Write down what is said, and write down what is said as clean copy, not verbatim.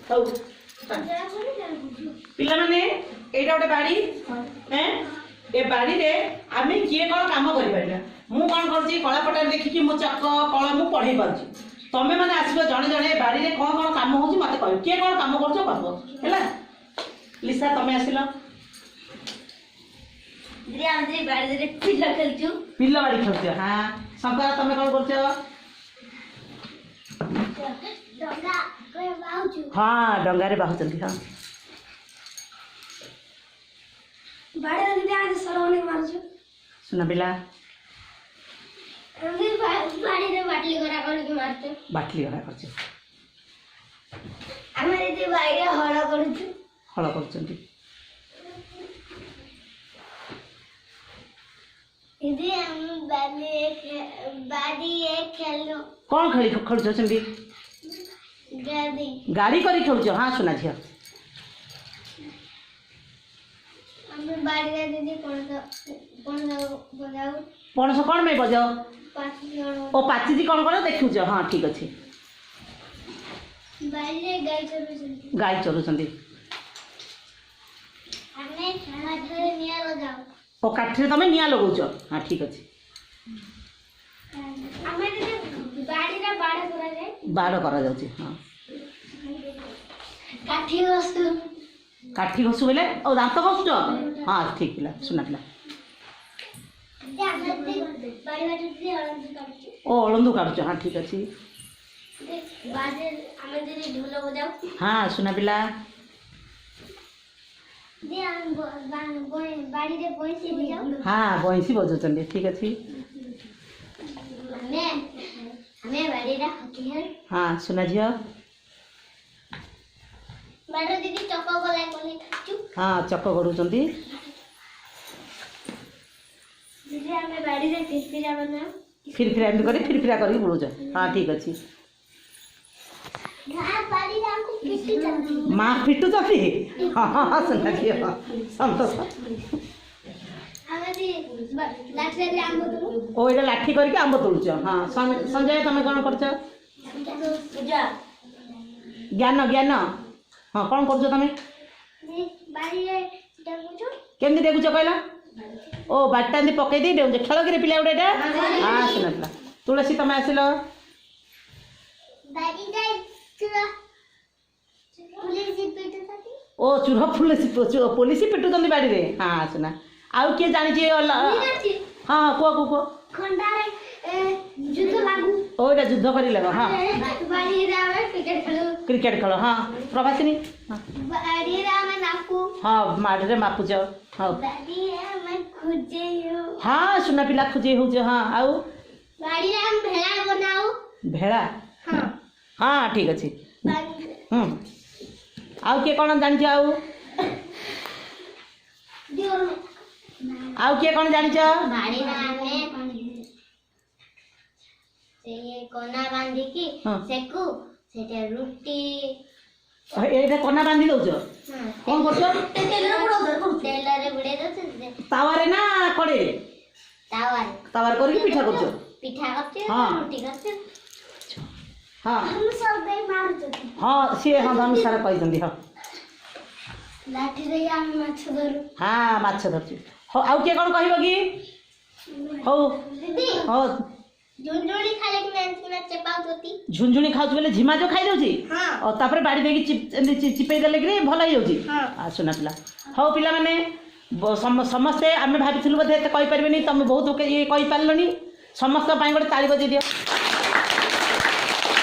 ହଉ ପିଲାମାନେ ଏଇଟା ଗୋଟେ ବାଡ଼ି ଏ ବାଡ଼ିରେ ଆମେ କିଏ କ'ଣ କାମ କରିପାରିବା। ମୁଁ କ'ଣ କରୁଛି କଳାପଟାରେ ଦେଖିକି ମୋ ଚକ କଳ ମୁଁ ପଢ଼େଇ ପାରୁଛି। ତମେ ମାନେ ଆସିବ ଜଣେ ଜଣେ ବାଡ଼ିରେ କ'ଣ କ'ଣ କାମ ହେଉଛି ମୋତେ କହିବ। କିଏ କ'ଣ କାମ କରୁଛ କହିବ ହେଲା। ଲିସା ତମେ ଆସିଲ। ପିଲା ବାଡ଼ି ଖେଳୁଛ। ହଁ ଶଙ୍କର ତମେ କ'ଣ କରୁଛ? ହଁ ଡଙ୍ଗାରେ ବାହୁଛନ୍ତି। ହଁ ସୁନା ପିଲା ବାଟଲି ଗରା କରୁଛ। ହଳ କରୁଛନ୍ତି। କ'ଣ ଖେଳୁଛ ସେମିତି? ଗାଡ଼ି କରି ଖେଳୁଛ। ହଁ ସୁନା ଝିଅ ପଣସ କ'ଣ ପାଇଁ ବଜାଅ? ଓ ପାଚିଛି କ'ଣ କର ଦେଖୁଛ। ହଁ ଠିକ୍ ଅଛି। ଗାଈ ଚରୁଛନ୍ତି। ଓ କାଠିରେ ତମେ ନିଆଁ ଲଗାଉଛ। ହଁ ଠିକ୍ ଅଛି। ବାଡ଼ କରାଯାଉଛି। ହଁ କାଠି ଘଷୁ ବୋଲେ ଓ ଦାନ୍ତ ଘଷୁଛ। ହଁ ଠିକ୍ ପିଲା ସୁନା ପିଲା। ଓ ଅଳନ୍ଦୁ କାଟୁଛ। ହଁ ଠିକ୍ ଅଛି। ହଁ ସୁନା ପିଲା। ହଁ ବଇଁଶୀ ବଜାଉଛନ୍ତି। ଠିକ୍ ଅଛି। ହଁ ସୁନା ଝିଅ। ହଁ ଚକ ଗଡ଼ୁଛନ୍ତି। ଫିରଫିରା ଏମିତି କରି ଫିରଫିରା କରିକି ବୁଲୁଛ। ହଁ ଠିକ୍ ଅଛି। ମା ପିଟୁଛନ୍ତି। ହଁ ହଁ ସୁନା ଝିଅ ସନ୍ତୋଷ। ଓ ଏଇଟା ଲାଠି କରିକି ଆମ୍ବ ତୋଳୁଛ। ହଁ ସଞ୍ଜୟ ତମେ କ'ଣ କରୁଛ? ଜ୍ଞାନ ଜ୍ଞାନ ହଁ କ'ଣ କରୁଛ ତମେ? କେମିତି ଦେଖୁଛ କହିଲ? ଓ ବାଡ଼ିଟା ଏମିତି ପକେଇ ଦେଇ ଦେଉଛ। ଖେଳ କିରେ ପିଲା ଗୋଟେ ଏଇଟା। ହଁ ସୁନା ପିଲା। ତୁଳସୀ ତମେ ଆସିଲ। ଓ ଚୁର ପୋଲିସ ପିଟୁଛନ୍ତି ବାଡ଼ିରେ। ହଁ ସୁନା। ଆଉ କିଏ ଜାଣିଛି? ହଁ କୁହ କୁହ କୁହ। ଓ ଏଇଟା ଯୁଦ୍ଧ କରି ଲଗ। ହଁ କ୍ରିକେଟ ଖେଳ। ହଁ ପ୍ରଭାସିନୀ। ହଁ ମାଡ଼ିରେ ମାପୁଛ। ହଉ ହଁ ସୁନା ପିଲା ଖୁଜେଇ ହଉଛ। ହଁ ଆଉ ଭେଳା। ହଁ ଠିକ୍ ଅଛି। ଆଉ କିଏ କ'ଣ ଜାଣିଛ? ଆଉ କିଏ କ'ଣ ଜାଣିଛ? ଏଇଟା କନା ବାନ୍ଧି ଦଉଛ। କ'ଣ କରୁଛ? ତାୱାରେ ନା କଡ଼େଇରେ? ତାୱାରେ କରିକି ପିଠା କରୁଛ। ହଁ ହଁ ସିଏ ହଁ ଧନୁଷାର କହିଛନ୍ତି। ହଁ ହଁ ମାଛ ଧରୁଛୁ। ହଉ ଆଉ କିଏ କ'ଣ କହିବ କି? ହଉ ହଉ ଝୁଞ୍ଝୁଣି ଖାଉଛି ବୋଲେ ଝିମା ଯୋଉ ଖାଇଦେଉଛି। ତାପରେ ବାଡ଼ି ଦେଇକି ଏମିତି ଚିପେଇ ଦେଲେ କିରି ଭଲ ହେଇଯାଉଛି। ସୁନା ପିଲା। ହଉ ପିଲାମାନେ ସମସ୍ତେ ଆମେ ଭାବିଥିଲୁ ବୋଧେ ଏତେ କହିପାରିବେନି। ତମେ ବହୁତ ଇଏ କହିପାରିଲନି। ସମସ୍ତଙ୍କ ପାଇଁ ଗୋଟେ ତାଳି ବଜେଇ ଦିଅ।